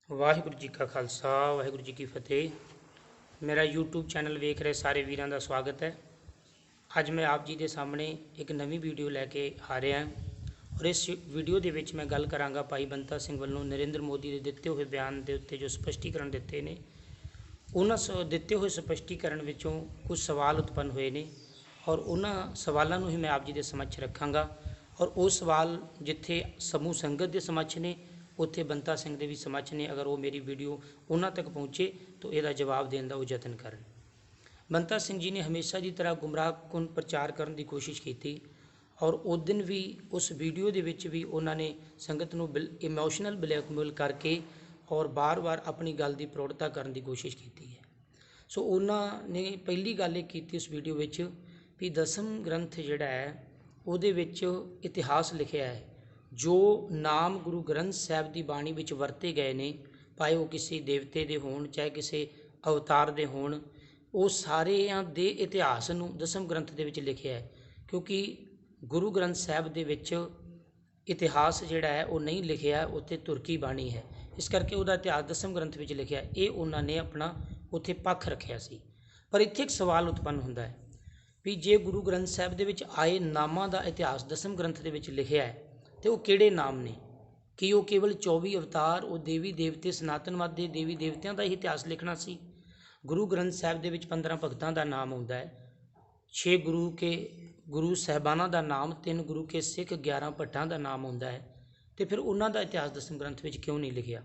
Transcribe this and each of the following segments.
ਵਾਹਿਗੁਰੂ ਜੀ ਕਾ ਖਾਲਸਾ ਵਾਹਿਗੁਰੂ ਜੀ ਕੀ ਫਤਿਹ। ਮੇਰਾ YouTube channel ਵੇਖ ਰਹੇ ਸਾਰੇ ਵੀਰਾਂ ਦਾ ਸਵਾਗਤ ਹੈ। ਅੱਜ ਮੈਂ ਆਪ ਜੀ ਦੇ ਸਾਹਮਣੇ ਇੱਕ ਨਵੀਂ ਵੀਡੀਓ ਲੈ ਕੇ ਆ ਰਿਹਾ ਔਰ ਇਸ ਵੀਡੀਓ ਦੇ ਵਿੱਚ ਮੈਂ ਗੱਲ ਕਰਾਂਗਾ ਭਾਈ ਬੰਤਾ ਸਿੰਘ ਵੱਲੋਂ ਨਰਿੰਦਰ ਮੋਦੀ ਦੇ ਦਿੱਤੇ ਹੋਏ ਬਿਆਨ ਦੇ ਉੱਤੇ ਜੋ ਸਪਸ਼ਟੀਕਰਨ ਦਿੱਤੇ ਨੇ, ਉਹਨਾਂ ਦਿੱਤੇ ਹੋਏ ਸਪਸ਼ਟੀਕਰਨ ਵਿੱਚੋਂ ਕੁਝ ਸਵਾਲ ਉਤਪੰਨ ਹੋਏ ਨੇ ਔਰ ਉਹਨਾਂ ਸਵਾਲਾਂ ਨੂੰ ਹੀ ਮੈਂ ਆਪ ਜੀ ਦੇ ਸਮੱਛ ਰੱਖਾਂਗਾ। ਔਰ ਉਹ ਸਵਾਲ ਜਿੱਥੇ ਸਮੂਹ ਸੰਗਤ ਦੇ ਸਮੱਛ ਨੇ ਉੱਥੇ ਬੰਤਾ ਸਿੰਘ ਦੇ ਵੀ ਸਮੱਛ ਨੇ। ਅਗਰ ਉਹ ਮੇਰੀ ਵੀਡੀਓ ਉਹਨਾਂ ਤੱਕ ਪਹੁੰਚੇ ਤਾਂ ਇਹਦਾ ਜਵਾਬ ਦੇਣ ਦਾ ਉਹ ਯਤਨ ਕਰਨ। ਬੰਤਾ ਸਿੰਘ ਜੀ ਨੇ ਹਮੇਸ਼ਾ ਦੀ ਤਰ੍ਹਾਂ ਗੁੰਮਰਾਹਕੁਨ ਪ੍ਰਚਾਰ ਕਰਨ ਦੀ ਕੋਸ਼ਿਸ਼ ਕੀਤੀ ਔਰ ਉਸ ਦਿਨ ਵੀ ਉਸ ਵੀਡੀਓ ਦੇ ਵਿੱਚ ਵੀ ਉਹਨਾਂ ਨੇ ਸੰਗਤ ਨੂੰ ਇਮੋਸ਼ਨਲ ਬਲੈਕਮੇਲ ਕਰਕੇ ਔਰ ਬਾਰ-ਬਾਰ ਆਪਣੀ ਗੱਲ ਦੀ ਪ੍ਰੋੜਤਾ ਕਰਨ ਦੀ ਕੋਸ਼ਿਸ਼ ਕੀਤੀ ਹੈ। ਸੋ ਉਹਨਾਂ ਨੇ ਪਹਿਲੀ ਗੱਲ ਇਹ ਕੀਤੀ ਉਸ ਵੀਡੀਓ ਵਿੱਚ ਵੀ ਦਸਮ ਗ੍ਰੰਥ ਜਿਹੜਾ ਹੈ ਉਹਦੇ ਵਿੱਚ ਇਤਿਹਾਸ ਲਿਖਿਆ ਹੈ, ਜੋ ਨਾਮ ਗੁਰੂ ਗ੍ਰੰਥ ਸਾਹਿਬ ਦੀ ਬਾਣੀ ਵਿੱਚ ਵਰਤੇ ਗਏ ਨੇ, ਭਾਵੇਂ ਉਹ ਕਿਸੇ ਦੇਵਤੇ ਦੇ ਹੋਣ ਚਾਹੇ ਕਿਸੇ ਅਵਤਾਰ ਦੇ ਹੋਣ, ਉਹ ਸਾਰਿਆਂ ਦੇ ਇਤਿਹਾਸ ਨੂੰ ਦਸਮ ਗ੍ਰੰਥ ਦੇ ਵਿੱਚ ਲਿਖਿਆ ਹੈ। ਕਿਉਂਕਿ ਗੁਰੂ ਗ੍ਰੰਥ ਸਾਹਿਬ ਦੇ ਵਿੱਚ ਇਤਿਹਾਸ ਜਿਹੜਾ ਹੈ ਉਹ ਨਹੀਂ ਲਿਖਿਆ, ਉੱਥੇ ਤੁਰਕੀ ਬਾਣੀ ਹੈ, ਇਸ ਕਰਕੇ ਉਹਦਾ ਇਤਿਹਾਸ ਦਸਮ ਗ੍ਰੰਥ ਵਿੱਚ ਲਿਖਿਆ। ਇਹ ਉਹਨਾਂ ਨੇ ਆਪਣਾ ਉੱਥੇ ਪੱਖ ਰੱਖਿਆ ਸੀ। ਪਰ ਇੱਥੇ ਇੱਕ ਸਵਾਲ ਉਤਪੰਨ ਹੁੰਦਾ ਹੈ ਵੀ ਜੇ ਗੁਰੂ ਗ੍ਰੰਥ ਸਾਹਿਬ ਦੇ ਵਿੱਚ ਆਏ ਨਾਮਾਂ ਦਾ ਇਤਿਹਾਸ ਦਸਮ ਗ੍ਰੰਥ ਦੇ ਵਿੱਚ ਲਿਖਿਆ ਹੈ ਤੇ ਉਹ ਕਿਹੜੇ ਨਾਮ ਨੇ? ਕੀ ਉਹ ਕੇਵਲ 24 ਅਵਤਾਰ, ਉਹ ਦੇਵੀ ਦੇਵਤੇ, ਸਨਾਤਨਵਾਦ ਦੇ ਦੇਵੀ ਦੇਵਤਿਆਂ ਦਾ ਹੀ ਇਤਿਹਾਸ ਲਿਖਣਾ ਸੀ? ਗੁਰੂ ਗ੍ਰੰਥ ਸਾਹਿਬ ਦੇ ਵਿੱਚ 15 ਭਗਤਾਂ ਦਾ ਨਾਮ ਆਉਂਦਾ ਹੈ, 6 ਗੁਰੂ ਸਾਹਿਬਾਨਾਂ ਦਾ ਨਾਮ, 3 ਗੁਰੂ ਕੇ ਸਿੱਖ, 11 ਭੱਟਾਂ ਦਾ ਨਾਮ ਆਉਂਦਾ ਹੈ। ਤੇ ਫਿਰ ਉਹਨਾਂ ਦਾ ਇਤਿਹਾਸ ਦਸਮ ਗ੍ਰੰਥ ਵਿੱਚ ਕਿਉਂ ਨਹੀਂ ਲਿਖਿਆ?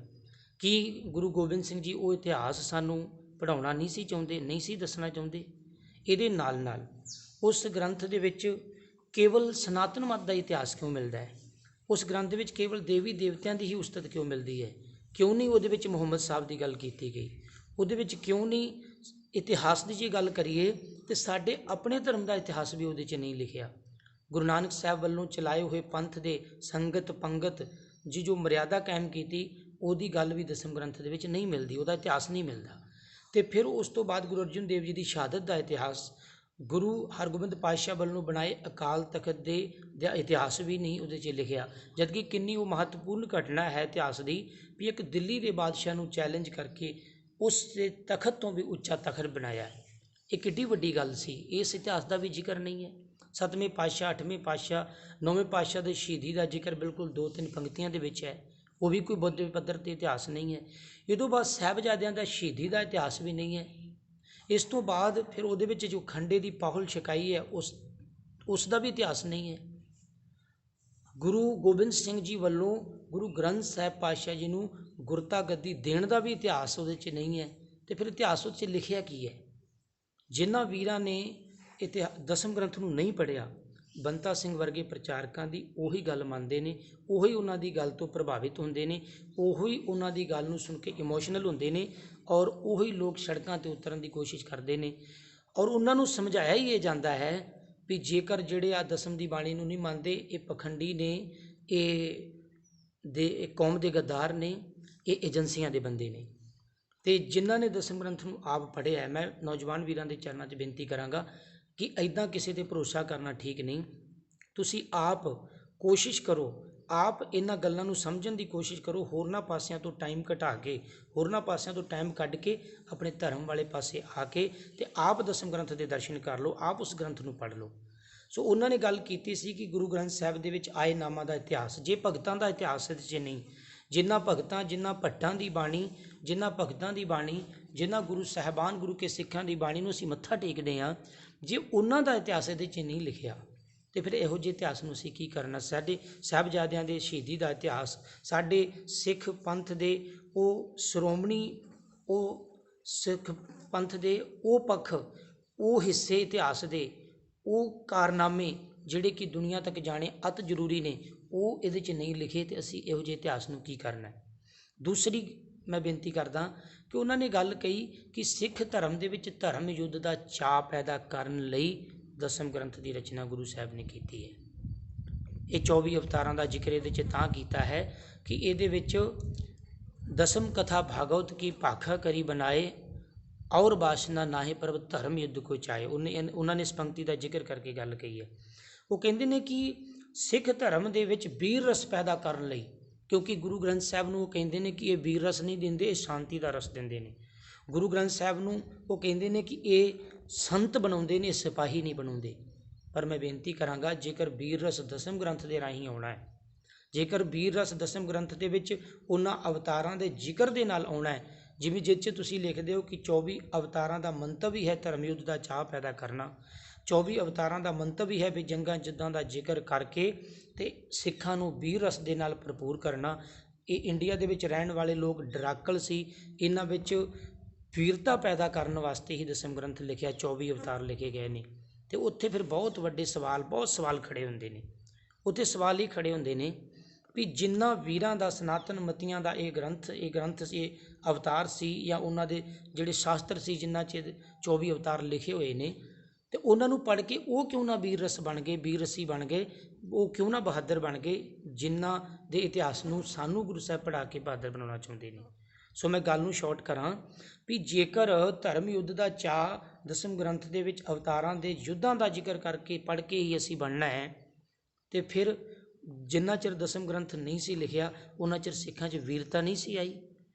ਕੀ ਗੁਰੂ ਗੋਬਿੰਦ ਸਿੰਘ ਜੀ ਉਹ ਇਤਿਹਾਸ ਸਾਨੂੰ ਪੜ੍ਹਾਉਣਾ ਨਹੀਂ ਸੀ ਚਾਹੁੰਦੇ, ਨਹੀਂ ਸੀ ਦੱਸਣਾ ਚਾਹੁੰਦੇ? ਇਹਦੇ ਨਾਲ ਨਾਲ ਉਸ ਗ੍ਰੰਥ ਦੇ ਵਿੱਚ ਕੇਵਲ ਸਨਾਤਨਵਾਦ ਦਾ ਇਤਿਹਾਸ ਕਿਉਂ ਮਿਲਦਾ ਹੈ? ਉਸ ਗ੍ਰੰਥ ਦੇ ਵਿੱਚ ਕੇਵਲ ਦੇਵੀ ਦੇਵਤਿਆਂ ਦੀ ਹੀ ਉਸਤਤ ਕਿਉਂ ਮਿਲਦੀ ਹੈ? ਕਿਉਂ ਨਹੀਂ ਉਹਦੇ ਵਿੱਚ ਮੁਹੰਮਦ ਸਾਹਿਬ ਦੀ ਗੱਲ ਕੀਤੀ ਗਈ? ਉਹਦੇ ਵਿੱਚ ਕਿਉਂ ਨਹੀਂ ਇਤਿਹਾਸ ਦੀ ਜੇ ਗੱਲ ਕਰੀਏ ਤਾਂ ਸਾਡੇ ਆਪਣੇ ਧਰਮ ਦਾ ਇਤਿਹਾਸ ਵੀ ਉਹਦੇ 'ਚ ਨਹੀਂ ਲਿਖਿਆ। ਗੁਰੂ ਨਾਨਕ ਸਾਹਿਬ ਵੱਲੋਂ ਚਲਾਏ ਹੋਏ ਪੰਥ ਦੇ ਸੰਗਤ ਪੰਗਤ ਜੀ ਜੋ ਮਰਿਆਦਾ ਕਾਇਮ ਕੀਤੀ, ਉਹਦੀ ਗੱਲ ਵੀ ਦਸਮ ਗ੍ਰੰਥ ਦੇ ਵਿੱਚ ਨਹੀਂ ਮਿਲਦੀ, ਉਹਦਾ ਇਤਿਹਾਸ ਨਹੀਂ ਮਿਲਦਾ। ਅਤੇ ਫਿਰ ਉਸ ਤੋਂ ਬਾਅਦ ਗੁਰੂ ਅਰਜਨ ਦੇਵ ਜੀ ਦੀ ਸ਼ਹਾਦਤ ਦਾ ਇਤਿਹਾਸ, ਗੁਰੂ ਹਰਗੋਬਿੰਦ ਪਾਤਸ਼ਾਹ ਵੱਲੋਂ ਬਣਾਏ ਅਕਾਲ ਤਖਤ ਦਾ ਇਤਿਹਾਸ ਵੀ ਨਹੀਂ ਉਹਦੇ 'ਚ ਲਿਖਿਆ। ਜਦਕਿ ਕਿੰਨੀ ਉਹ ਮਹੱਤਵਪੂਰਨ ਘਟਨਾ ਹੈ ਇਤਿਹਾਸ ਦੀ ਵੀ ਇੱਕ ਦਿੱਲੀ ਦੇ ਬਾਦਸ਼ਾਹ ਨੂੰ ਚੈਲੰਜ ਕਰਕੇ ਉਸ ਦੇ ਤਖਤ ਤੋਂ ਵੀ ਉੱਚਾ ਤਖਤ ਬਣਾਇਆ। ਇਹ ਕਿੱਡੀ ਵੱਡੀ ਗੱਲ ਸੀ, ਇਸ ਇਤਿਹਾਸ ਦਾ ਵੀ ਜ਼ਿਕਰ ਨਹੀਂ ਹੈ। 7ਵੇਂ ਪਾਤਸ਼ਾਹ, 8ਵੇਂ ਪਾਤਸ਼ਾਹ, 9ਵੇਂ ਪਾਤਸ਼ਾਹ ਦੇ ਸ਼ਹੀਦੀ ਦਾ ਜ਼ਿਕਰ ਬਿਲਕੁਲ 2-3 ਪੰਕਤੀਆਂ ਦੇ ਵਿੱਚ ਹੈ, ਉਹ ਵੀ ਕੋਈ ਬੁੱਧ ਪੱਧਰ 'ਤੇ ਇਤਿਹਾਸ ਨਹੀਂ ਹੈ। ਇਹ ਤੋਂ ਬਾਅਦ ਸਾਹਿਬਜ਼ਾਦਿਆਂ ਦਾ ਸ਼ਹੀਦੀ ਦਾ ਇਤਿਹਾਸ ਵੀ ਨਹੀਂ ਹੈ। ਇਸ ਤੋਂ ਬਾਅਦ ਫਿਰ ਉਹਦੇ ਵਿੱਚ ਜੋ ਖੰਡੇ ਦੀ ਪਾਹੁਲ ਛਕਾਈ ਹੈ ਉਸ ਦਾ ਵੀ ਇਤਿਹਾਸ ਨਹੀਂ ਹੈ। ਗੁਰੂ ਗੋਬਿੰਦ ਸਿੰਘ ਜੀ ਵੱਲੋਂ ਗੁਰੂ ਗ੍ਰੰਥ ਸਾਹਿਬ ਪਾਤਸ਼ਾਹ ਜੀ ਨੂੰ ਗੁਰਤਾ ਗੱਦੀ ਦੇਣ ਦਾ ਵੀ ਇਤਿਹਾਸ ਉਹਦੇ 'ਚ ਨਹੀਂ ਹੈ। ਅਤੇ ਫਿਰ ਇਤਿਹਾਸ ਉਹਦੇ 'ਚ ਲਿਖਿਆ ਕੀ ਹੈ? ਜਿਨ੍ਹਾਂ ਵੀਰਾਂ ਨੇ ਦਸਮ ਗ੍ਰੰਥ ਨੂੰ ਨਹੀਂ ਪੜ੍ਹਿਆ, ਬੰਤਾ ਸਿੰਘ ਵਰਗੇ ਪ੍ਰਚਾਰਕਾਂ ਦੀ ਉਹੀ ਗੱਲ ਮੰਨਦੇ ਨੇ, ਉਹੀ ਉਹਨਾਂ ਦੀ ਗੱਲ ਤੋਂ ਪ੍ਰਭਾਵਿਤ ਹੁੰਦੇ ਨੇ, ਉਹੀ ਉਹਨਾਂ ਦੀ ਗੱਲ ਨੂੰ ਸੁਣ ਕੇ ਇਮੋਸ਼ਨਲ ਹੁੰਦੇ ਨੇ ਔਰ ਉਹੀ ਲੋਕ ਸੜਕਾਂ 'ਤੇ ਉਤਰਨ ਦੀ ਕੋਸ਼ਿਸ਼ ਕਰਦੇ ਨੇ। ਔਰ ਉਹਨਾਂ ਨੂੰ ਸਮਝਾਇਆ ਹੀ ਇਹ ਜਾਂਦਾ ਹੈ ਵੀ ਜੇਕਰ ਜਿਹੜੇ ਆ ਦਸਮ ਦੀ ਬਾਣੀ ਨੂੰ ਨਹੀਂ ਮੰਨਦੇ, ਇਹ ਪਖੰਡੀ ਨੇ, ਇਹ ਕੌਮ ਦੇ ਗੱਦਾਰ ਨੇ, ਇਹ ਏਜੰਸੀਆਂ ਦੇ ਬੰਦੇ ਨੇ। ਅਤੇ ਜਿਨ੍ਹਾਂ ਨੇ ਦਸਮ ਗ੍ਰੰਥ ਨੂੰ ਆਪ ਪੜ੍ਹਿਆ, ਮੈਂ ਨੌਜਵਾਨ ਵੀਰਾਂ ਦੇ ਚਰਨਾਂ 'ਚ ਬੇਨਤੀ ਕਰਾਂਗਾ ਕਿ ਇੱਦਾਂ ਕਿਸੇ 'ਤੇ ਭਰੋਸਾ ਕਰਨਾ ਠੀਕ ਨਹੀਂ। ਤੁਸੀਂ ਆਪ ਕੋਸ਼ਿਸ਼ ਕਰੋ, ਆਪ ਇਹਨਾਂ ਗੱਲਾਂ ਨੂੰ ਸਮਝਣ ਦੀ ਕੋਸ਼ਿਸ਼ ਕਰੋ, ਹੋਰਨਾਂ ਪਾਸਿਆਂ ਤੋਂ ਟਾਈਮ ਘਟਾ ਕੇ, ਹੋਰਨਾਂ ਪਾਸਿਆਂ ਤੋਂ ਟਾਈਮ ਕੱਢ ਕੇ ਆਪਣੇ ਧਰਮ ਵਾਲੇ ਪਾਸੇ ਆ ਕੇ ਅਤੇ ਆਪ ਦਸਮ ਗ੍ਰੰਥ ਦੇ ਦਰਸ਼ਨ ਕਰ ਲਓ, ਆਪ ਉਸ ਗ੍ਰੰਥ ਨੂੰ ਪੜ੍ਹ ਲਓ। ਸੋ ਉਹਨਾਂ ਨੇ ਗੱਲ ਕੀਤੀ ਸੀ ਕਿ ਗੁਰੂ ਗ੍ਰੰਥ ਸਾਹਿਬ ਦੇ ਵਿੱਚ ਆਏ ਨਾਮਾਂ ਦਾ ਇਤਿਹਾਸ, ਜੇ ਭਗਤਾਂ ਦਾ ਇਤਿਹਾਸ ਇਹਦੇ 'ਚ ਨਹੀਂ, ਜਿਨ੍ਹਾਂ ਭਗਤਾਂ, ਜਿਨ੍ਹਾਂ ਭੱਟਾਂ ਦੀ ਬਾਣੀ, ਜਿਨ੍ਹਾਂ ਭਗਤਾਂ ਦੀ ਬਾਣੀ, ਜਿਨ੍ਹਾਂ ਗੁਰੂ ਸਾਹਿਬਾਨ ਗੁਰੂ ਕੇ ਸਿੱਖਾਂ ਦੀ ਬਾਣੀ ਨੂੰ ਅਸੀਂ ਮੱਥਾ ਟੇਕਦੇ ਹਾਂ, ਜੇ ਉਹਨਾਂ ਦਾ ਇਤਿਹਾਸ ਇਹਦੇ 'ਚ ਨਹੀਂ ਲਿਖਿਆ ਅਤੇ ਫਿਰ ਇਹੋ ਜਿਹੇ ਇਤਿਹਾਸ ਨੂੰ ਅਸੀਂ ਕੀ ਕਰਨਾ? ਸਾਡੇ ਸਾਹਿਬਜ਼ਾਦਿਆਂ ਦੇ ਸ਼ਹੀਦੀ ਦਾ ਇਤਿਹਾਸ, ਸਾਡੇ ਸਿੱਖ ਪੰਥ ਦੇ ਉਹ ਸ਼੍ਰੋਮਣੀ, ਉਹ ਸਿੱਖ ਪੰਥ ਦੇ ਉਹ ਪੱਖ, ਉਹ ਹਿੱਸੇ ਇਤਿਹਾਸ ਦੇ, ਉਹ ਕਾਰਨਾਮੇ ਜਿਹੜੇ ਕਿ ਦੁਨੀਆ ਤੱਕ ਜਾਣੇ ਅਤ ਜ਼ਰੂਰੀ ਨੇ, ਉਹ ਇਹਦੇ 'ਚ ਨਹੀਂ ਲਿਖੇ ਅਤੇ ਅਸੀਂ ਇਹੋ ਜਿਹੇ ਇਤਿਹਾਸ ਨੂੰ ਕੀ ਕਰਨਾ? ਦੂਸਰੀ ਮੈਂ ਬੇਨਤੀ ਕਰਦਾ ਕਿ ਉਹਨਾਂ ਨੇ ਗੱਲ ਕਹੀ ਕਿ ਸਿੱਖ ਧਰਮ ਦੇ ਵਿੱਚ ਧਰਮ ਯੁੱਧ ਦਾ ਚਾਅ ਪੈਦਾ ਕਰਨ ਲਈ ਦਸਮ ਗ੍ਰੰਥ ਦੀ ਰਚਨਾ ਗੁਰੂ ਸਾਹਿਬ ਨੇ ਕੀਤੀ ਹੈ। ਇਹ 24 ਅਵਤਾਰਾਂ ਦਾ ਜ਼ਿਕਰ ਇਹਦੇ 'ਚ ਤਾਂ ਕੀਤਾ ਹੈ ਕਿ ਇਹਦੇ ਵਿੱਚ ਦਸਮ ਕਥਾ ਭਾਗਵਤ ਕੀ ਭਾਖਾ ਕਰੀ ਬਣਾਏ ਔਰ ਬਾਸ਼ਨਾ ਨਾਹੇ ਪਰ ਧਰਮ ਯੁੱਧ ਕੋ ਚਾਹੇ। ਉਹਨਾਂ ਨੇ ਇਸ ਪੰਕਤੀ ਦਾ ਜ਼ਿਕਰ ਕਰਕੇ ਗੱਲ ਕਹੀ ਹੈ। ਉਹ ਕਹਿੰਦੇ ਨੇ ਕਿ ਸਿੱਖ ਧਰਮ ਦੇ ਵਿੱਚ ਵੀਰ ਰਸ ਪੈਦਾ ਕਰਨ ਲਈ क्योंकि गुरु ग्रंथ साहब नूं कहंदे ने कि ये वीर रस नहीं दिंदे, ये शांति का रस दिंदे ने। गुरु ग्रंथ साहब नूं वो कहंदे ने कि ये संत बनाउंदे ने, सिपाही नहीं बनाउंदे। पर मैं बेनती करांगा, जेकर वीर रस दसम ग्रंथ के राही आउणा है, जेकर वीर रस दसम ग्रंथ के विच उन्हां अवतारां दे जिक्र दे नाल आउणा है, जिवें जिस 'च तुसीं लिखदे हो कि 24 अवतारां दा मंतव ही है धर्म युद्ध का चाह पैदा करना, 24 अवतारां दा मंतव ही है भी जंगां जिद्दां दा जिक्र करके ते सिखां नूं वीर रस दे नाल भरपूर करना। ये इंडिया दे विच रहण वाले लोग डराकल सी, इन्हां विच वीरता पैदा करन वास्ते ही दसम ग्रंथ लिखिया, 24 अवतार लिखे गए ने। ते उत्थे फिर बहुत वड्डे सवाल, बहुत सवाल खड़े हुंदे ने। उत्थे सवाल ही खड़े हुंदे ने भी जिन्ना वीरां दा सनातन मतियां दा ये ग्रंथ ये अवतार सी या उन्हां दे जिहड़े शास्त्र सी जिन्हां च 24 अवतार लिखे हुए ने, ते उन्हां नूं पढ़ के वो क्यों ना वीर रस बन गए, वीर रसी बन गए, वो क्यों ना बहादुर बन गए, जिन्हां दे इतिहास नूं सानू गुरु साहब पढ़ा के बहादुर बनाउणा चाहुंदे ने। सो मैं गल नूं शॉर्ट करां भी जेकर धर्म युद्ध का चाह दसम ग्रंथ दे विच अवतारां दे युद्धां दा जिक्र करके पढ़ के ही असीं बनना है, तो फिर जिन्ना चिर दसम ग्रंथ नहीं सी लिखिया उन्ना चिर सिखां 'च वीरता नहीं सी आई।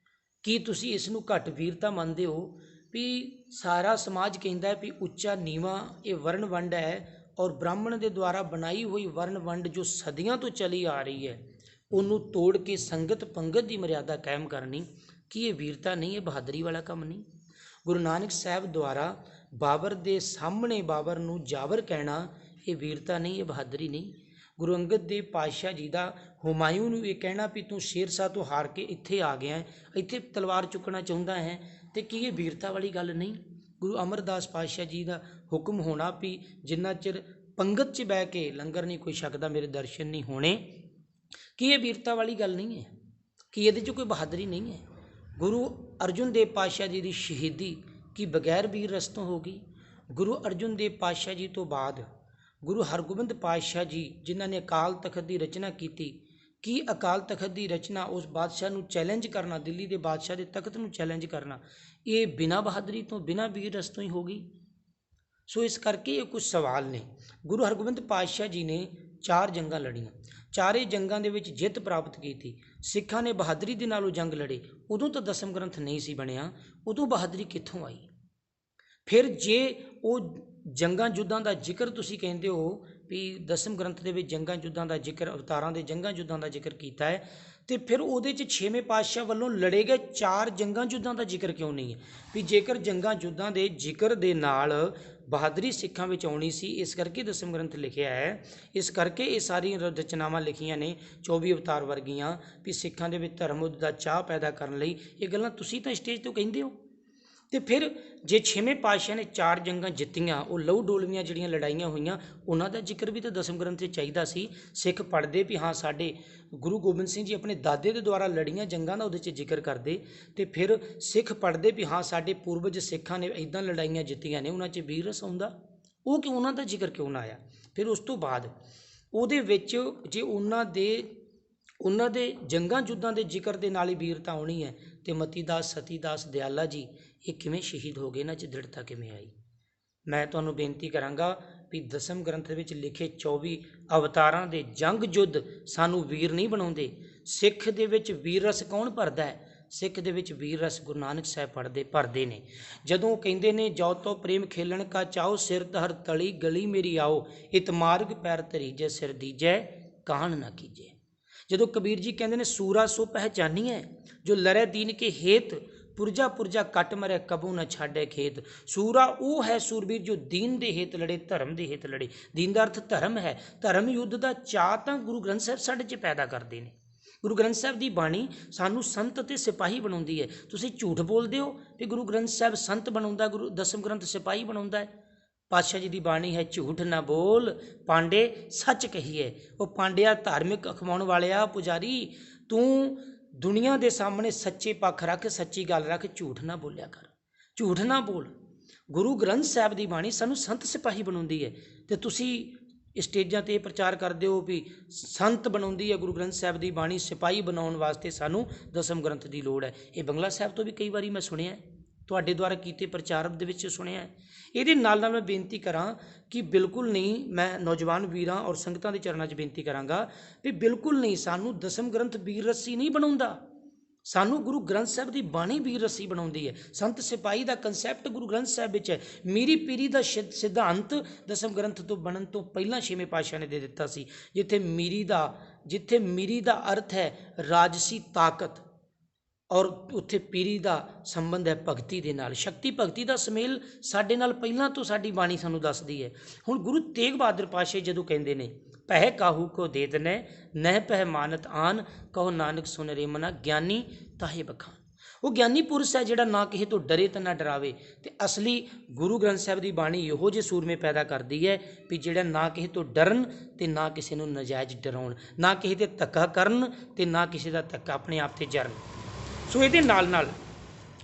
की तुसीं इस नूं घट वीरता मनदे हो भी सारा समाज कहता है भी उच्चा नीवा ये वर्ण वंड है, और ब्राह्मण के द्वारा बनाई हुई वर्ण वंड जो सदियों तो चली आ रही है, उन्होंने तोड़ के संगत पंगत की मर्यादा कायम करनी, कि ये वीरता नहीं, ये बहादरी वाला काम नहीं। गुरु नानक साहब द्वारा बाबर के सामने बाबर नूं जावर कहना, ये वीरता नहीं, ये बहादरी नहीं। गुरु अंगद देव पातशाह जी का हुमायूं नूं ये कहना भी तू शेरशाह तो हार के इत्थे आ गया है, इत्थे तलवार चुकना चाहुंदा है, तो की ये वीरता वाली गल नहीं। गुरु अमरदास पातशाह जी का हुक्म होना भी जिन्ना चिर पंगत च बह के लंगर नहीं कोई छकदा, मेरे दर्शन नहीं होने, कि ये वीरता वाली गल नहीं है, कि ये कोई बहादरी नहीं है। गुरु अर्जुन देव पातशाह जी की शहीदी की बगैर वीर रस तो होगी। गुरु अर्जुन देव पातशाह जी तो बाद गुरु हरगोबिंद पातशाह जी जिन्हों ने अकाल तखत की रचना की, कि अकाल तखत की रचना उस बादशाह नूं चैलेंज करना, दिल्ली के बादशाह के तखत नूं चैलेंज करना, ये बिना बहादरी तो बिना वीर रस तो ही होगी। सो इस करके ये कुछ सवाल ने। गुरु हरगोबिंद पातशाह जी ने 4 जंगां लड़ियां, चारे जंगां दे विच जित प्राप्त की थी। सिखां ने बहादरी दे नाल जंग लड़े, उदों तो दसम ग्रंथ नहीं सी बनिया, उदों बहादरी कित्थों आई। फिर जे वो जंगां युद्धां का जिक्र तुसीं कहंदे हो भी दसम ग्रंथ दे विच जंगां युद्धां का जिक्र, अवतारां दे जंगां युद्धां का जिक्र किया है, तो फिर उहदे च 6वें पातशाह वालों लड़े गए 4 जंगां युद्धां का जिक्र क्यों नहीं है। भी जेकर जंगां युद्धां दे जिक्र दे नाल बहादरी सिखां विच आउणी सी, इस करके दसम ग्रंथ लिखिया है, इस करके ये सारी रचनावां लिखियां ने 24 अवतार वर्गियां, भी सिखां दे विच धर्म युद्ध दा चाह पैदा करन लई। ये गल्लां तुसीं तां स्टेज तो कहिंदे हो। तो फिर जे 6वें पातशाह ने 4 जंगां जित्तियां, वो लहू डोलवियां जिहड़ियां लड़ाइयां हुईयां, उन्हां दा जिक्र भी तो दसम ग्रंथ चाहिदा सी। सिख पढ़दे भी हाँ साडे गुरु गोबिंद सिंह जी अपने दादे के द्वारा लड़ियां जंगां दा उहदे च जिक्र करदे, तो फिर सिख पढ़दे भी हाँ साडे पूर्वज सिखां ने इदां लड़ाइयां जित्तियां ने, उन्हां च वीर रस आउंदा, वो क्यों उन्हां दा जिक्र क्यों ना आया। फिर उस तो बाद उहदे विच जे उन्हां दे जंगां युद्धां दे जिक्र दे नाल ही वीरता आउणी है, तो मतीदास सतीदास दयाला जी ये किवें शहीद हो गए, ना च दृढ़ता किवें आई। मैं तुहानूं बेनती करांगा भी दसम ग्रंथ विच लिखे 24 अवतारां दे जंग युद्ध सानू वीर नहीं बनाउंदे। सिख दे विच वीर रस कौन भरदा है? सिख दे विच वीर रस गुरु नानक साहब भरदे ने। जदों कहंदे ने जो तो प्रेम खेलन का चाओ, सिर तहर तली गली मेरी आओ, इत मार्ग पैर धरीजै सिर दीजै कान ना कीजै। जदों कबीर जी कहंदे ने सूरा सो पहचानिए, जो लरै दीन के हेत, पुरजा पुरजा कट मरै कबू न छाड़े खेत। सूरा वो है सूरबीर जो दीन दे हेत लड़े, धर्म दे हेत लड़े। दीन का अर्थ धर्म है। धर्म युद्ध का चाह तो गुरु ग्रंथ साहब साढ़े च पैदा करते हैं। गुरु ग्रंथ साहब की बाणी सानू संत ते सिपाही बनाउंदी है। तुसीं झूठ बोलते हो कि गुरु ग्रंथ साहब संत बनाउंदा, गुरु दसम ग्रंथ सिपाही बनाउंदा है। पातशाह जी की बाणी है, झूठ ना बोल पांडे सच कहिए। वो पांड्या धार्मिक अखवाउण वालिया पुजारी, तू दुनिया के सामने सच्चे पक्ष रख, सच्ची गल रख, झूठ ना बोलिया कर, झूठ ना बोल। गुरु ग्रंथ साहब की बाणी सानू संत सिपाही बनाउंदी है, तो तुसीं स्टेजां ते प्रचार करते हो भी संत बनाउंदी है गुरु ग्रंथ साहब की बाणी, सिपाही बनाउण वास्ते सानू दसम ग्रंथ की लोड़ है। ये बंगला साहब तो भी कई बारी मैं सुनिया, ਤੁਹਾਡੇ ਦੁਆਰਾ ਕੀਤੇ ਪ੍ਰਚਾਰ ਦੇ ਵਿੱਚ ਸੁਣਿਆ। ਇਹਦੇ ਨਾਲ ਨਾਲ ਮੈਂ ਬੇਨਤੀ ਕਰਾਂ ਕਿ ਬਿਲਕੁਲ ਨਹੀਂ, ਮੈਂ ਨੌਜਵਾਨ ਵੀਰਾਂ ਔਰ ਸੰਗਤਾਂ ਦੇ ਚਰਨਾਂ 'ਚ ਬੇਨਤੀ ਕਰਾਂਗਾ ਵੀ ਬਿਲਕੁਲ ਨਹੀਂ, ਸਾਨੂੰ ਦਸਮ ਗ੍ਰੰਥ ਵੀਰ ਰੱਸੀ ਨਹੀਂ ਬਣਾਉਂਦਾ, ਸਾਨੂੰ ਗੁਰੂ ਗ੍ਰੰਥ ਸਾਹਿਬ ਦੀ ਬਾਣੀ ਵੀਰ ਰੱਸੀ ਬਣਾਉਂਦੀ ਹੈ। ਸੰਤ ਸਿਪਾਹੀ ਦਾ ਕੰਸੈਪਟ ਗੁਰੂ ਗ੍ਰੰਥ ਸਾਹਿਬ ਵਿੱਚ ਹੈ। ਮੀਰੀ ਪੀਰੀ ਦਾ ਸਿਧਾਂਤ ਦਸਮ ਗ੍ਰੰਥ ਤੋਂ ਬਣਨ ਤੋਂ ਪਹਿਲਾਂ ਛੇਵੇਂ ਪਾਤਸ਼ਾਹ ਨੇ ਦੇ ਦਿੱਤਾ ਸੀ। ਜਿੱਥੇ ਮੀਰੀ ਦਾ ਅਰਥ ਹੈ ਰਾਜਸੀ ਤਾਕਤ, ਔਰ ਉੱਥੇ ਪੀਰੀ ਦਾ ਸੰਬੰਧ ਹੈ ਭਗਤੀ ਦੇ ਨਾਲ। ਸ਼ਕਤੀ ਭਗਤੀ ਦਾ ਸੁਮੇਲ ਸਾਡੇ ਨਾਲ ਪਹਿਲਾਂ ਤੋਂ ਸਾਡੀ ਬਾਣੀ ਸਾਨੂੰ ਦੱਸਦੀ ਹੈ। ਹੁਣ ਗੁਰੂ ਤੇਗ ਬਹਾਦਰ ਪਾਤਸ਼ਾਹ ਜਦੋਂ ਕਹਿੰਦੇ ਨੇ ਪਹਿ ਕਾਹੂ ਕੋ ਦੇ ਦਨੈ ਨਹਿ ਪਹਿ ਮਾਨਤ ਆਨ, ਕਹੋ ਨਾਨਕ ਸੁਨ ਰੇ ਮਨਾ ਗਿਆਨੀ ਤਾਹੇ ਬਖਾਨ। ਉਹ ਗਿਆਨੀ ਪੁਰਸ਼ ਹੈ ਜਿਹੜਾ ਨਾ ਕਿਸੇ ਤੋਂ ਡਰੇ ਤੇ ਨਾ ਡਰਾਵੇ। ਤੇ ਅਸਲੀ ਗੁਰੂ ਗ੍ਰੰਥ ਸਾਹਿਬ ਦੀ ਬਾਣੀ ਇਹੋ ਜਿਹੇ ਸੂਰਮੇ ਪੈਦਾ ਕਰਦੀ ਹੈ ਵੀ ਜਿਹੜਾ ਨਾ ਕਿਸੇ ਤੋਂ ਡਰਨ ਤੇ ਨਾ ਕਿਸੇ ਨੂੰ ਨਜਾਇਜ਼ ਡਰਾਉਣ, ਨਾ ਕਿਸੇ ਤੇ ਧੱਕਾ ਕਰਨ ਤੇ ਨਾ ਕਿਸੇ ਦਾ ਧੱਕਾ ਆਪਣੇ ਆਪ ਤੇ ਜਰਨ। ਸੋ ਇਹਦੇ ਨਾਲ ਨਾਲ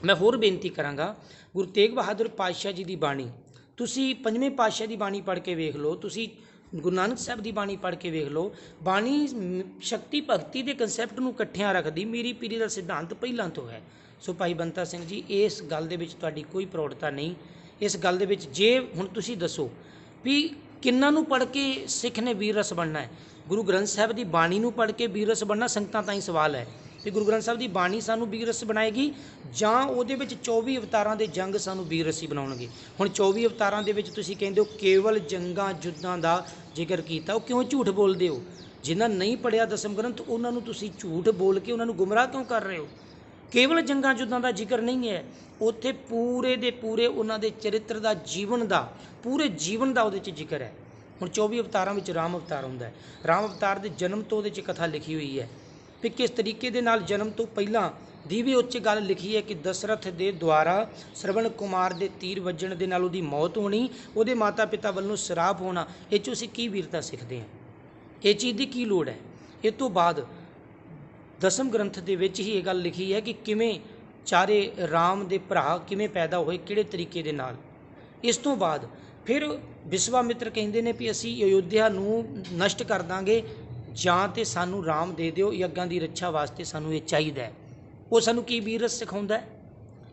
ਮੈਂ ਹੋਰ ਬੇਨਤੀ ਕਰਾਂਗਾ, ਗੁਰੂ ਤੇਗ ਬਹਾਦਰ ਪਾਤਸ਼ਾਹ ਜੀ ਦੀ ਬਾਣੀ ਤੁਸੀਂ ਪੰਜਵੇਂ ਪਾਤਸ਼ਾਹ ਦੀ ਬਾਣੀ ਪੜ੍ਹ ਕੇ ਵੇਖ ਲਓ, ਤੁਸੀਂ ਗੁਰੂ ਨਾਨਕ ਸਾਹਿਬ ਦੀ ਬਾਣੀ ਪੜ੍ਹ ਕੇ ਵੇਖ ਲਓ। ਬਾਣੀ ਸ਼ਕਤੀ ਭਗਤੀ ਦੇ ਕੰਸੈਪਟ ਨੂੰ ਇਕੱਠਿਆਂ ਰੱਖਦੀ, ਮੀਰੀ ਪੀਰੀ ਦਾ ਸਿਧਾਂਤ ਪਹਿਲਾਂ ਤੋਂ ਹੈ। ਸੋ ਭਾਈ ਬੰਤਾ ਸਿੰਘ ਜੀ, ਇਸ ਗੱਲ ਦੇ ਵਿੱਚ ਤੁਹਾਡੀ ਕੋਈ ਪ੍ਰੌੜਤਾ ਨਹੀਂ। ਇਸ ਗੱਲ ਦੇ ਵਿੱਚ ਜੇ ਹੁਣ ਤੁਸੀਂ ਦੱਸੋ ਵੀ ਕਿੰਨਾਂ ਨੂੰ ਪੜ੍ਹ ਕੇ ਸਿੱਖ ਨੇ ਵੀਰ ਰਸ ਬਣਨਾ ਹੈ? ਗੁਰੂ ਗ੍ਰੰਥ ਸਾਹਿਬ ਦੀ ਬਾਣੀ ਨੂੰ ਪੜ੍ਹ ਕੇ ਵੀਰ ਰਸ ਬਣਨਾ ਸੰਗਤਾਂ ਤਾਂ ਹੀ ਸਵਾਲ ਹੈ ਕਿ ਗੁਰੂ ਗ੍ਰੰਥ ਸਾਹਿਬ ਦੀ ਬਾਣੀ ਸਾਨੂੰ ਵੀਰ ਰਸ ਬਣਾਏਗੀ ਜਾਂ ਉਹਦੇ ਵਿੱਚ 24 ਅਵਤਾਰਾਂ ਦੇ ਜੰਗ ਸਾਨੂੰ ਵੀਰ ਰਸੀ ਬਣਾਉਣਗੇ। ਹੁਣ 24 ਅਵਤਾਰਾਂ ਦੇ ਵਿੱਚ ਤੁਸੀਂ ਕਹਿੰਦੇ ਹੋ ਕੇਵਲ ਜੰਗਾਂ ਯੁੱਧਾਂ ਦਾ ਜ਼ਿਕਰ ਕੀਤਾ, ਉਹ ਕਿਉਂ ਝੂਠ ਬੋਲਦੇ ਹੋ? ਜਿਨ੍ਹਾਂ ਨਹੀਂ ਪੜ੍ਹਿਆ ਦਸਮ ਗ੍ਰੰਥ ਉਹਨਾਂ ਨੂੰ ਤੁਸੀਂ ਝੂਠ ਬੋਲ ਕੇ ਉਹਨਾਂ ਨੂੰ ਗੁੰਮਰਾਹ ਕਿਉਂ ਕਰ ਰਹੇ ਹੋ? ਕੇਵਲ ਜੰਗਾਂ ਯੁੱਧਾਂ ਦਾ ਜ਼ਿਕਰ ਨਹੀਂ ਹੈ, ਉੱਥੇ ਪੂਰੇ ਦੇ ਪੂਰੇ ਉਹਨਾਂ ਦੇ ਚਰਿੱਤਰ ਦਾ, ਜੀਵਨ ਦਾ, ਪੂਰੇ ਜੀਵਨ ਦਾ ਉਹਦੇ 'ਚ ਜ਼ਿਕਰ ਹੈ। ਹੁਣ 24 ਅਵਤਾਰਾਂ ਵਿੱਚ ਰਾਮ ਅਵਤਾਰ ਹੁੰਦਾ ਹੈ। ਰਾਮ ਅਵਤਾਰ ਦੇ ਜਨਮ ਤੋਂ ਉਹਦੇ 'ਚ ਕਥਾ ਲਿਖੀ ਹੋਈ ਹੈ ਵੀ ਕਿਸ ਤਰੀਕੇ ਦੇ ਨਾਲ ਜਨਮ ਤੋਂ ਪਹਿਲਾਂ ਦੀ ਵੀ ਉੱਚ ਗੱਲ ਲਿਖੀ ਹੈ ਕਿ ਦਸ਼ਰਥ ਦੇ ਦੁਆਰਾ ਸ਼ਰਵਣ ਕੁਮਾਰ ਦੇ ਤੀਰ ਵੱਜਣ ਦੇ ਨਾਲ ਉਹਦੀ ਮੌਤ ਹੋਣੀ, ਉਹਦੇ ਮਾਤਾ ਪਿਤਾ ਵੱਲੋਂ ਸ਼ਰਾਪ ਹੋਣਾ। ਇਹ 'ਚੋਂ ਅਸੀਂ ਕੀ ਵੀਰਤਾ ਸਿੱਖਦੇ ਹਾਂ? ਇਹ ਚੀਜ਼ ਦੀ ਕੀ ਲੋੜ ਹੈ? ਇਹ ਤੋਂ ਬਾਅਦ ਦਸਮ ਗ੍ਰੰਥ ਦੇ ਵਿੱਚ ਹੀ ਇਹ ਗੱਲ ਲਿਖੀ ਹੈ ਕਿ ਕਿਵੇਂ ਚਾਰੇ ਰਾਮ ਦੇ ਭਰਾ ਕਿਵੇਂ ਪੈਦਾ ਹੋਏ, ਕਿਹੜੇ ਤਰੀਕੇ ਦੇ ਨਾਲ। ਇਸ ਤੋਂ ਬਾਅਦ ਫਿਰ ਵਿਸ਼ਵਾਮਿੱਤਰ ਕਹਿੰਦੇ ਨੇ ਵੀ ਅਸੀਂ ਅਯੋਧਿਆ ਨੂੰ ਨਸ਼ਟ ਕਰ ਦਾਂਗੇ ਜਾਂ ਤਾਂ ਸਾਨੂੰ ਰਾਮ ਦੇ ਦਿਓ, ਯੱਗਾਂ ਦੀ ਰੱਛਾ ਵਾਸਤੇ ਸਾਨੂੰ ਇਹ ਚਾਹੀਦਾ ਹੈ। ਉਹ ਸਾਨੂੰ ਕੀ ਵੀਰ ਰਸ ਸਿਖਾਉਂਦਾ ਹੈ?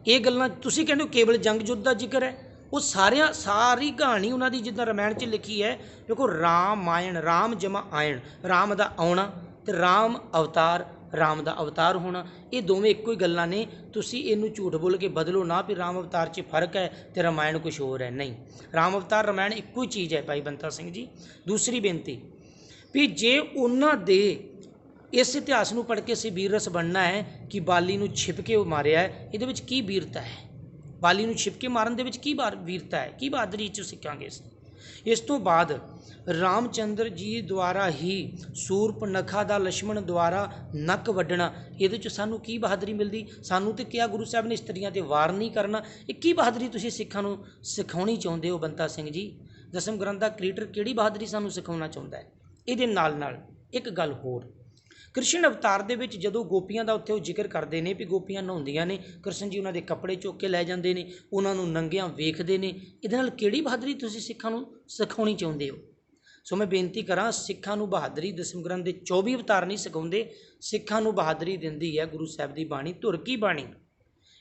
ਇਹ ਗੱਲਾਂ ਤੁਸੀਂ ਕਹਿੰਦੇ ਹੋ ਕੇਵਲ ਜੰਗ ਯੁੱਧ ਦਾ ਜ਼ਿਕਰ ਹੈ, ਉਹ ਸਾਰੀ ਕਹਾਣੀ ਉਹਨਾਂ ਦੀ ਜਿੱਦਾਂ ਰਾਮਾਇਣ 'ਚ ਲਿਖੀ ਹੈ। ਦੇਖੋ ਰਾਮਾਇਣ, ਰਾਮ ਜਮਾ ਆਇਣ, ਰਾਮ ਦਾ ਆਉਣਾ ਤੇ ਰਾਮ ਅਵਤਾਰ, ਰਾਮ ਦਾ ਅਵਤਾਰ ਹੋਣਾ, ਇਹ ਦੋਵੇਂ ਇੱਕੋ ਹੀ ਗੱਲਾਂ ਨੇ। ਤੁਸੀਂ ਇਹਨੂੰ ਝੂਠ ਬੋਲ ਕੇ ਬਦਲੋ ਨਾ ਵੀ ਰਾਮ ਅਵਤਾਰ 'ਚ ਫਰਕ ਹੈ ਤੇ ਰਾਮਾਇਣ ਕੁਛ ਹੋਰ ਹੈ। ਨਹੀਂ, ਰਾਮ ਅਵਤਾਰ ਰਾਮਾਇਣ ਇੱਕੋ ਹੀ ਚੀਜ਼ ਹੈ ਭਾਈ ਬੰਤਾ ਸਿੰਘ ਜੀ। ਦੂਸਰੀ ਬੇਨਤੀ ਵੀ ਜੇ ਉਹਨਾਂ ਦੇ ਇਸ ਇਤਿਹਾਸ ਨੂੰ ਪੜ੍ਹ ਕੇ ਅਸੀਂ ਵੀਰ ਰਸ ਬਣਨਾ ਹੈ ਕਿ ਬਾਲੀ ਨੂੰ ਛਿਪ ਕੇ ਉਹ ਮਾਰਿਆ ਹੈ, ਇਹਦੇ ਵਿੱਚ ਕੀ ਵੀਰਤਾ ਹੈ? ਬਾਲੀ ਨੂੰ ਛਿਪ ਕੇ ਮਾਰਨ ਦੇ ਵਿੱਚ ਕੀ ਵੀਰਤਾ ਹੈ? ਕੀ ਬਹਾਦਰੀ 'ਚ ਸਿੱਖਾਂਗੇ ਅਸੀਂ? ਇਸ ਤੋਂ ਬਾਅਦ ਰਾਮਚੰਦਰ ਜੀ ਦੁਆਰਾ ਹੀ ਸੂਰਪਨਖਾ ਦਾ ਲਛਮਣ ਦੁਆਰਾ ਨੱਕ ਵੱਢਣਾ, ਇਹਦੇ 'ਚ ਸਾਨੂੰ ਕੀ ਬਹਾਦਰੀ ਮਿਲਦੀ? ਸਾਨੂੰ ਤੇ ਕਿਹਾ ਗੁਰੂ ਸਾਹਿਬ ਨੇ ਇਸਤਰੀਆਂ 'ਤੇ ਵਾਰ ਨਹੀਂ ਕਰਨਾ। ਇਹ ਕੀ ਬਹਾਦਰੀ ਤੁਸੀਂ ਸਿੱਖਾਂ ਨੂੰ ਸਿਖਾਉਣੀ ਚਾਹੁੰਦੇ ਹੋ ਬੰਤਾ ਸਿੰਘ ਜੀ? ਦਸਮ ਗ੍ਰੰਥ ਦਾ ਕ੍ਰੀਏਟਰ ਕਿਹੜੀ ਬਹਾਦਰੀ ਸਾਨੂੰ ਸਿਖਾਉਣਾ ਚਾਹੁੰਦਾ ਹੈ? ਇਹਦੇ ਨਾਲ ਨਾਲ ਇੱਕ ਗੱਲ ਹੋਰ, ਕ੍ਰਿਸ਼ਨ ਅਵਤਾਰ ਦੇ ਵਿੱਚ ਜਦੋਂ ਗੋਪੀਆਂ ਦਾ ਉੱਥੇ ਉਹ ਜ਼ਿਕਰ ਕਰਦੇ ਨੇ ਵੀ ਗੋਪੀਆਂ ਨਹਾਉਂਦੀਆਂ ਨੇ, ਕ੍ਰਿਸ਼ਨ ਜੀ ਉਹਨਾਂ ਦੇ ਕੱਪੜੇ ਚੁੱਕ ਕੇ ਲੈ ਜਾਂਦੇ ਨੇ, ਉਹਨਾਂ ਨੂੰ ਨੰਗਿਆਂ ਵੇਖਦੇ ਨੇ। ਇਹਦੇ ਨਾਲ ਕਿਹੜੀ ਬਹਾਦਰੀ ਤੁਸੀਂ ਸਿੱਖਾਂ ਨੂੰ ਸਿਖਾਉਣੀ ਚਾਹੁੰਦੇ ਹੋ? ਸੋ ਮੈਂ ਬੇਨਤੀ ਕਰਾਂ, ਸਿੱਖਾਂ ਨੂੰ ਬਹਾਦਰੀ ਦਸਮ ਗ੍ਰੰਥ ਦੇ 24 ਅਵਤਾਰ ਨਹੀਂ ਸਿਖਾਉਂਦੇ, ਸਿੱਖਾਂ ਨੂੰ ਬਹਾਦਰੀ ਦਿੰਦੀ ਹੈ ਗੁਰੂ ਸਾਹਿਬ ਦੀ ਬਾਣੀ, ਧੁਰ ਕੀ ਬਾਣੀ।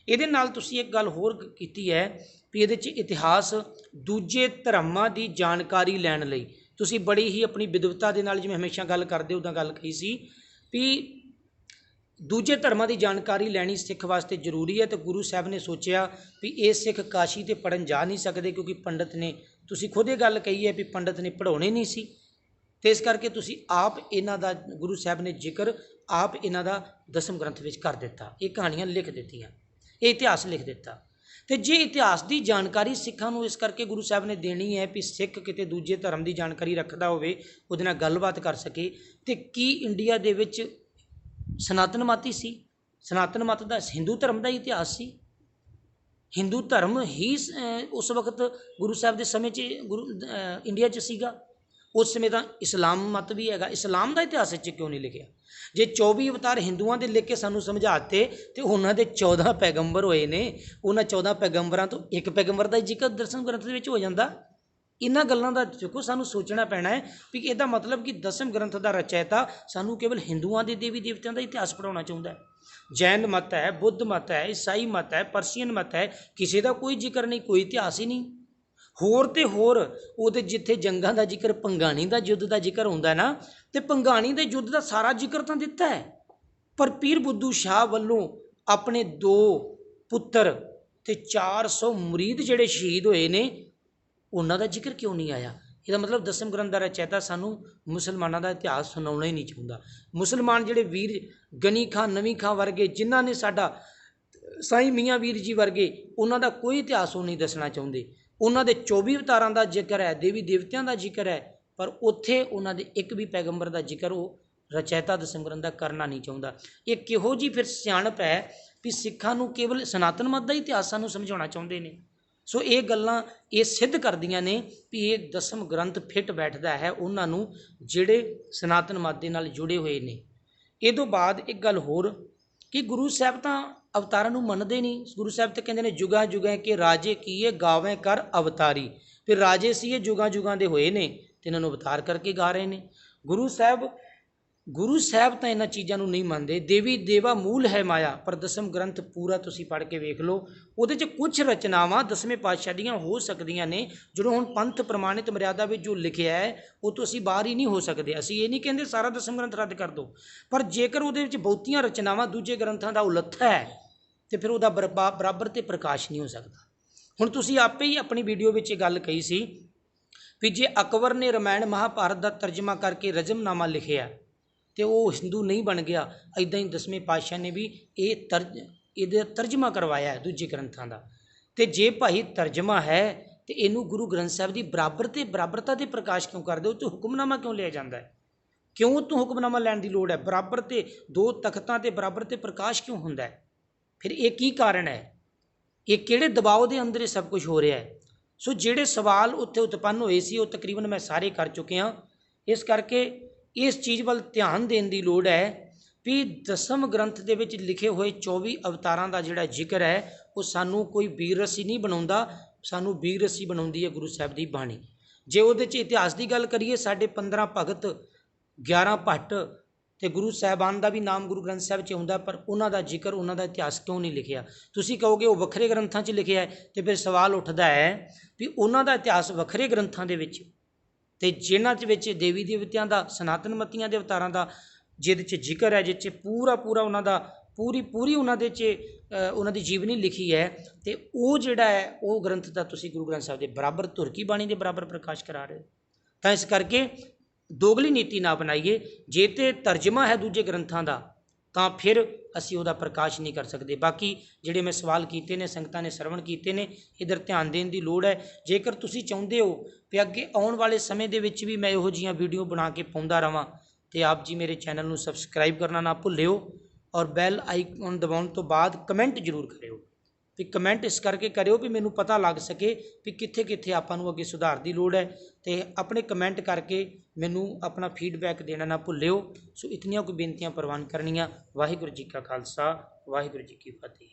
ਇਹਦੇ ਨਾਲ ਤੁਸੀਂ ਇੱਕ ਗੱਲ ਹੋਰ ਕੀਤੀ ਹੈ ਵੀ ਇਹਦੇ 'ਚ ਇਤਿਹਾਸ ਦੂਜੇ ਧਰਮਾਂ ਦੀ ਜਾਣਕਾਰੀ ਲੈਣ ਲਈ ਤੁਸੀਂ ਬੜੀ ਹੀ ਆਪਣੀ ਵਿਦਵਤਾ ਦੇ ਨਾਲ, ਜਿਵੇਂ ਹਮੇਸ਼ਾ ਗੱਲ ਕਰਦੇ ਉੱਦਾਂ ਗੱਲ ਕਹੀ ਸੀ ਵੀ ਦੂਜੇ ਧਰਮਾਂ ਦੀ ਜਾਣਕਾਰੀ ਲੈਣੀ ਸਿੱਖ ਵਾਸਤੇ ਜ਼ਰੂਰੀ ਹੈ। ਤੇ ਗੁਰੂ ਸਾਹਿਬ ਨੇ ਸੋਚਿਆ ਵੀ ਇਹ ਸਿੱਖ ਕਾਸ਼ੀ ਤੇ ਪੜ੍ਹਨ ਜਾ ਨਹੀਂ ਸਕਦੇ ਕਿਉਂਕਿ ਪੰਡਤ ਨੇ, ਤੁਸੀਂ ਖੁਦ ਇਹ ਗੱਲ ਕਹੀ ਹੈ ਵੀ ਪੰਡਤ ਨੇ ਪੜ੍ਹਾਉਣੇ ਨਹੀਂ ਸੀ, ਤੇ ਇਸ ਕਰਕੇ ਤੁਸੀਂ ਆਪ ਇਹਨਾਂ ਦਾ, ਗੁਰੂ ਸਾਹਿਬ ਨੇ ਜ਼ਿਕਰ ਆਪ ਇਹਨਾਂ ਦਾ ਦਸਮ ਗ੍ਰੰਥ ਵਿੱਚ ਕਰ ਦਿੱਤਾ। ਇਹ ਕਹਾਣੀਆਂ ਲਿਖ ਦਿੱਤੀਆਂ, ਇਹ ਇਤਿਹਾਸ ਲਿਖ ਦਿੱਤਾ। ਤੇ ਜੇ ਇਤਿਹਾਸ ਦੀ ਜਾਣਕਾਰੀ ਸਿੱਖਾਂ ਨੂੰ ਇਸ ਕਰਕੇ ਗੁਰੂ ਸਾਹਿਬ ਨੇ ਦੇਣੀ ਹੈ ਵੀ ਸਿੱਖ ਕਿਤੇ ਦੂਜੇ ਧਰਮ ਦੀ ਜਾਣਕਾਰੀ ਰੱਖਦਾ ਹੋਵੇ, ਉਹਦੇ ਨਾਲ ਗੱਲਬਾਤ ਕਰ ਸਕੇ। ਤੇ ਕੀ ਇੰਡੀਆ ਦੇ ਵਿੱਚ ਸਨਾਤਨ ਮਤ ਹੀ ਸੀ? ਸਨਾਤਨ ਮਤ ਦਾ ਹਿੰਦੂ ਧਰਮ ਦਾ ਇਤਿਹਾਸ ਸੀ। ਹਿੰਦੂ ਧਰਮ ਹੀ ਉਸ ਵਕਤ ਗੁਰੂ ਸਾਹਿਬ ਦੇ ਸਮੇਂ 'ਚ ਇੰਡੀਆ 'ਚ ਸੀਗਾ। ਉਸ ਸਮੇਂ ਤਾਂ ਇਸਲਾਮ ਮਤ ਵੀ ਹੈਗਾ, ਇਸਲਾਮ ਦਾ ਇਤਿਹਾਸ 'ਚ ਕਿਉਂ ਨਹੀਂ ਲਿਖਿਆ? ਜੇ 24 ਅਵਤਾਰ ਹਿੰਦੂਆਂ ਦੇ ਲਿਖ ਕੇ ਸਾਨੂੰ ਸਮਝਾਤੇ ਤੇ ਉਹਨਾਂ ਦੇ 14 ਪੈਗੰਬਰ ਹੋਏ ਨੇ, ਉਹਨਾਂ 14 ਪੈਗੰਬਰਾਂ ਤੋਂ ਇੱਕ ਪੈਗੰਬਰ ਦਾ ਜ਼ਿਕਰ ਦਸਮ ਗ੍ਰੰਥ ਦੇ ਵਿੱਚ ਹੋ ਜਾਂਦਾ। इन्हां गल्लां दा देखो सानू सोचना पैना है भी इहदा मतलब कि दसम ग्रंथ का रचयिता सानू केवल हिंदुआं दे देवी देवतियां दा इतिहास पढ़ाउणा चाहुंदा है। जैन मत है, बुद्ध मत है, ईसाई मत है, परसीयन मत है, किसी का कोई जिक्र नहीं, कोई इतिहास ही नहीं। होर ते होर ਉਹਦੇ जिथे जंगां ਦਾ जिक्र ਭੰਗਾਣੀ ਦਾ युद्ध का जिक्र ਹੁੰਦਾ ना ਤੇ ਭੰਗਾਣੀ ਦੇ युद्ध का सारा जिक्र ਤਾਂ ਦਿੱਤਾ है, पर पीर बुद्धू शाह ਵੱਲੋਂ अपने 2 पुत्र ਤੇ 400 मुरीद ਜਿਹੜੇ शहीद होए ने ਉਹਨਾਂ ਦਾ ਜ਼ਿਕਰ ਕਿਉਂ ਨਹੀਂ ਆਇਆ। ਇਹਦਾ ਮਤਲਬ ਦਸਮ ਗ੍ਰੰਥ ਦਾ ਰਚੈਤਾ ਸਾਨੂੰ ਮੁਸਲਮਾਨਾਂ ਦਾ ਇਤਿਹਾਸ ਸੁਣਾਉਣਾ ਹੀ ਨਹੀਂ ਚਾਹੁੰਦਾ। ਮੁਸਲਮਾਨ ਜਿਹੜੇ ਵੀਰ ਗਨੀ ਖਾਂ, ਨਵੀਂ ਖਾਂ ਵਰਗੇ ਜਿਨ੍ਹਾਂ ਨੇ ਸਾਡਾ ਸਾਈਂ ਮੀਆਂ ਵੀਰ ਜੀ ਵਰਗੇ ਉਹਨਾਂ ਦਾ ਕੋਈ ਇਤਿਹਾਸ ਉਹ ਨਹੀਂ ਦੱਸਣਾ ਚਾਹੁੰਦੇ। ਉਹਨਾਂ ਦੇ 24 ਅਵਤਾਰਾਂ ਦਾ ਜ਼ਿਕਰ ਹੈ, ਦੇਵੀ ਦੇਵਤਿਆਂ ਦਾ ਜ਼ਿਕਰ ਹੈ, ਪਰ ਉੱਥੇ ਉਹਨਾਂ ਦੇ ਇੱਕ ਵੀ ਪੈਗੰਬਰ ਦਾ ਜ਼ਿਕਰ ਉਹ ਰਚੈਤਾ ਦਸਮ ਗ੍ਰੰਥ ਦਾ ਕਰਨਾ ਨਹੀਂ ਚਾਹੁੰਦਾ। ਇਹ ਕਿਹੋ ਜਿਹੀ ਫਿਰ ਸਿਆਣਪ ਹੈ ਵੀ ਸਿੱਖਾਂ ਨੂੰ ਕੇਵਲ ਸਨਾਤਨ ਮਤ ਦਾ ਇਤਿਹਾਸ ਸਾਨੂੰ ਸਮਝਾਉਣਾ ਚਾਹੁੰਦੇ ਨੇ। ਸੋ ਇਹ ਗੱਲਾਂ ਇਹ ਸਿੱਧ ਕਰਦੀਆਂ ਨੇ ਵੀ ਇਹ ਦਸਮ ਗ੍ਰੰਥ ਫਿੱਟ ਬੈਠਦਾ ਹੈ ਉਹਨਾਂ ਨੂੰ ਜਿਹੜੇ ਸਨਾਤਨ ਮਤ ਦੇ ਨਾਲ ਜੁੜੇ ਹੋਏ ਨੇ। ਇਹ ਤੋਂ ਬਾਅਦ ਇੱਕ ਗੱਲ ਹੋਰ ਕਿ ਗੁਰੂ ਸਾਹਿਬ ਤਾਂ ਅਵਤਾਰਾਂ ਨੂੰ ਮੰਨਦੇ ਨਹੀਂ। ਗੁਰੂ ਸਾਹਿਬ ਤਾਂ ਕਹਿੰਦੇ ਨੇ ਜੁਗਾਂ ਜੁਗਾਂ ਕੇ ਰਾਜੇ ਕੀਏ ਗਾਵੇਂ ਕਰ ਅਵਤਾਰੀ। ਫਿਰ ਰਾਜੇ ਸੀ ਇਹ ਜੁਗਾਂ ਜੁਗਾਂ ਦੇ ਹੋਏ ਨੇ ਤੇ ਇਹਨਾਂ ਨੂੰ ਅਵਤਾਰ ਕਰਕੇ ਗਾ ਰਹੇ ਨੇ। ਗੁਰੂ ਸਾਹਿਬ ਤਾਂ ਇਹਨਾਂ ਚੀਜ਼ਾਂ ਨੂੰ ਨਹੀਂ ਮੰਨਦੇ। ਦੇਵੀ ਦੇਵਾ ਮੂਲ ਹੈ ਮਾਇਆ, ਪਰ ਦਸਮ ਗ੍ਰੰਥ ਪੂਰਾ ਤੁਸੀਂ ਪੜ੍ਹ ਕੇ ਵੇਖ ਲਓ, ਉਹਦੇ 'ਚ ਕੁਝ ਰਚਨਾਵਾਂ ਦਸਵੇਂ ਪਾਤਸ਼ਾਹ ਦੀਆਂ ਹੋ ਸਕਦੀਆਂ ਨੇ ਜਦੋਂ ਹੁਣ ਪੰਥ ਪ੍ਰਮਾਣਿਤ ਮਰਿਆਦਾ ਵਿੱਚ ਜੋ ਲਿਖਿਆ ਹੈ ਉਹ ਤੋਂ ਅਸੀਂ ਬਾਹਰ ਹੀ ਨਹੀਂ ਹੋ ਸਕਦੇ। ਅਸੀਂ ਇਹ ਨਹੀਂ ਕਹਿੰਦੇ ਸਾਰਾ ਦਸਮ ਗ੍ਰੰਥ ਰੱਦ ਕਰ ਦਿਓ, ਪਰ ਜੇਕਰ ਉਹਦੇ ਵਿੱਚ ਬਹੁਤੀਆਂ ਰਚਨਾਵਾਂ ਦੂਜੇ ਗ੍ਰੰਥਾਂ ਦਾ ਉਲੱਥਾ ਹੈ ਤੇ ਫਿਰ ਉਹਦਾ ਬਰਾਬਰ ਤੇ ਪ੍ਰਕਾਸ਼ ਨਹੀਂ ਹੋ ਸਕਦਾ। ਹੁਣ ਤੁਸੀਂ ਆਪੇ ਹੀ ਆਪਣੀ ਵੀਡੀਓ ਵਿੱਚ ਇਹ ਗੱਲ ਕਹੀ ਸੀ ਵੀ ਜੇ ਅਕਬਰ ਨੇ ਰਾਮਾਇਣ ਮਹਾਭਾਰਤ ਦਾ ਤਰਜਮਾ ਕਰਕੇ ਰਜਮਨਾਮਾ ਲਿਖਿਆ ਤੇ ਉਹ ਹਿੰਦੂ ਨਹੀਂ ਬਣ ਗਿਆ, ਇੱਦਾਂ ਹੀ ਦਸਵੇਂ ਪਾਤਸ਼ਾਹ ਨੇ ਵੀ ਇਹਦਾ ਤਰਜਮਾ ਕਰਵਾਇਆ ਦੂਜੇ ਗ੍ਰੰਥਾਂ ਦਾ। ਤੇ ਜੇ ਭਾਈ ਤਰਜਮਾ ਹੈ ਤੇ ਇਹਨੂੰ ਗੁਰੂ ਗ੍ਰੰਥ ਸਾਹਿਬ ਦੀ ਬਰਾਬਰਤਾ ਦੇ ਪ੍ਰਕਾਸ਼ ਕਿਉਂ ਕਰਦੇ ਹੋ? ਤੇ ਹੁਕਮਨਾਮਾ ਕਿਉਂ ਲਿਆ ਜਾਂਦਾ ਹੈ? ਕਿਉਂ ਤੋਂ ਹੁਕਮਨਾਮਾ ਲੈਣ ਦੀ ਲੋੜ ਹੈ? ਬਰਾਬਰ ਤੇ 2 ਤਖਤਾਂ ਤੇ ਬਰਾਬਰ ਤੇ ਪ੍ਰਕਾਸ਼ ਕਿਉਂ ਹੁੰਦਾ ਹੈ? ਫਿਰ ਇਹ ਕੀ ਕਾਰਨ ਹੈ? ਇਹ ਕਿਹੜੇ ਦਬਾਅ ਦੇ ਅੰਦਰ ਇਹ ਸਭ ਕੁਝ ਹੋ ਰਿਹਾ ਹੈ? ਸੋ ਜਿਹੜੇ ਸਵਾਲ ਉੱਥੇ ਉਤਪੰਨ ਹੋਏ ਸੀ ਉਹ ਤਕਰੀਬਨ ਮੈਂ ਸਾਰੇ ਕਰ ਚੁੱਕਿਆ। ਇਸ ਕਰਕੇ ਇਸ ਚੀਜ਼ ਵੱਲ ਧਿਆਨ ਦੇਣ ਦੀ ਲੋੜ ਹੈ ਵੀ ਦਸਮ ਗ੍ਰੰਥ ਦੇ ਵਿੱਚ ਲਿਖੇ ਹੋਏ 24 ਅਵਤਾਰਾਂ ਦਾ ਜਿਹੜਾ ਜ਼ਿਕਰ ਹੈ ਉਹ ਸਾਨੂੰ ਕੋਈ ਬੀਰ ਰਸੀ ਨਹੀਂ ਬਣਾਉਂਦਾ, ਸਾਨੂੰ ਬੀਰ ਰਸੀ ਬਣਾਉਂਦੀ ਹੈ ਗੁਰੂ ਸਾਹਿਬ ਦੀ ਬਾਣੀ। ਜੇ ਉਹਦੇ 'ਚ ਇਤਿਹਾਸ ਦੀ ਗੱਲ ਕਰੀਏ, ਸਾਡੇ 15 ਭਗਤ, 11 ਭੱਟ ਤੇ ਗੁਰੂ ਸਾਹਿਬਾਨ ਦਾ ਵੀ ਨਾਮ ਗੁਰੂ ਗ੍ਰੰਥ ਸਾਹਿਬ 'ਚ ਆਉਂਦਾ, ਪਰ ਉਹਨਾਂ ਦਾ ਜ਼ਿਕਰ, ਉਹਨਾਂ ਦਾ ਇਤਿਹਾਸ ਕਿਉਂ ਨਹੀਂ ਲਿਖਿਆ? ਤੁਸੀਂ ਕਹੋਗੇ ਉਹ ਵੱਖਰੇ ਗ੍ਰੰਥਾਂ 'ਚ ਲਿਖਿਆ ਹੈ, ਤੇ ਫਿਰ ਸਵਾਲ ਉੱਠਦਾ ਹੈ ਵੀ ਉਹਨਾਂ ਦਾ ਇਤਿਹਾਸ ਵੱਖਰੇ ਗ੍ਰੰਥਾਂ ਦੇ ਵਿੱਚ ਤੇ ਜਿਨ੍ਹਾਂ ਵਿੱਚ ਦੇਵੀ ਦੇਵਤਿਆਂ ਦਾ, ਸਨਾਤਨ ਮਤੀਆਂ ਦੇ ਅਵਤਾਰਾਂ ਦਾ ਜਿਹਦੇ 'ਚ ਜ਼ਿਕਰ ਹੈ, ਜਿਹਦੇ 'ਚ ਪੂਰਾ ਉਹਨਾਂ ਦਾ ਪੂਰੀ ਉਹਨਾਂ ਦੇ 'ਚ ਉਹਨਾਂ ਦੀ ਜੀਵਨੀ ਲਿਖੀ ਹੈ, ਤੇ ਉਹ ਜਿਹੜਾ ਹੈ ਉਹ ਗ੍ਰੰਥ ਦਾ ਤੁਸੀਂ ਗੁਰੂ ਗ੍ਰੰਥ ਸਾਹਿਬ ਦੇ ਬਰਾਬਰ, ਧੁਰਕੀ ਬਾਣੀ ਦੇ ਬਰਾਬਰ ਪ੍ਰਕਾਸ਼ ਕਰਾ ਰਹੇ ਹੋ। ਤਾਂ ਇਸ ਕਰਕੇ ਦੋਗਲੀ ਨੀਤੀ ਨਾ ਬਣਾਈਏ। ਜੇ ਤੇ ਤਰਜਮਾ ਹੈ ਦੂਜੇ ਗ੍ਰੰਥਾਂ ਦਾ ਤਾਂ ਫਿਰ ਅਸੀਂ ਉਹਦਾ ਪ੍ਰਕਾਸ਼ ਨਹੀਂ ਕਰ ਸਕਦੇ। ਬਾਕੀ ਜਿਹੜੇ ਮੈਂ ਸਵਾਲ ਕੀਤੇ ਨੇ, ਸੰਗਤਾਂ ਨੇ ਸਰਵਣ ਕੀਤੇ ਨੇ, ਇੱਧਰ ਧਿਆਨ ਦੇਣ ਦੀ ਲੋੜ ਹੈ। ਜੇਕਰ ਤੁਸੀਂ ਚਾਹੁੰਦੇ ਹੋ ਕਿ ਅੱਗੇ ਆਉਣ ਵਾਲੇ ਸਮੇਂ ਦੇ ਵਿੱਚ ਵੀ ਮੈਂ ਇਹੋ ਜਿਹੀਆਂ ਵੀਡੀਓ ਬਣਾ ਕੇ ਪਾਉਂਦਾ ਰਹਾਂ, ਤੇ ਆਪ ਜੀ ਮੇਰੇ ਚੈਨਲ ਨੂੰ ਸਬਸਕ੍ਰਾਈਬ ਕਰਨਾ ਨਾ ਭੁੱਲਿਓ, ਔਰ ਬੈਲ ਆਈਕਨ ਦਬਾਉਣ ਤੋਂ ਬਾਅਦ ਕਮੈਂਟ ਜ਼ਰੂਰ ਕਰਿਓ। ਵੀ ਕਮੈਂਟ ਇਸ ਕਰਕੇ ਕਰਿਓ ਵੀ ਮੈਨੂੰ ਪਤਾ ਲੱਗ ਸਕੇ ਵੀ ਕਿੱਥੇ ਆਪਾਂ ਨੂੰ ਅੱਗੇ ਸੁਧਾਰ ਦੀ ਲੋੜ ਹੈ, ਤੇ ਆਪਣੇ ਕਮੈਂਟ ਕਰਕੇ ਮੈਨੂੰ ਆਪਣਾ ਫੀਡਬੈਕ ਦੇਣਾ ਨਾ ਭੁੱਲਿਓ। ਸੋ ਇਤਨੀਆਂ ਕੋਈ ਬੇਨਤੀਆਂ ਪ੍ਰਵਾਨ ਕਰਨੀਆਂ। ਵਾਹਿਗੁਰੂ ਜੀ ਕਾ ਖਾਲਸਾ, ਵਾਹਿਗੁਰੂ ਜੀ ਕੀ ਫਤਿਹ।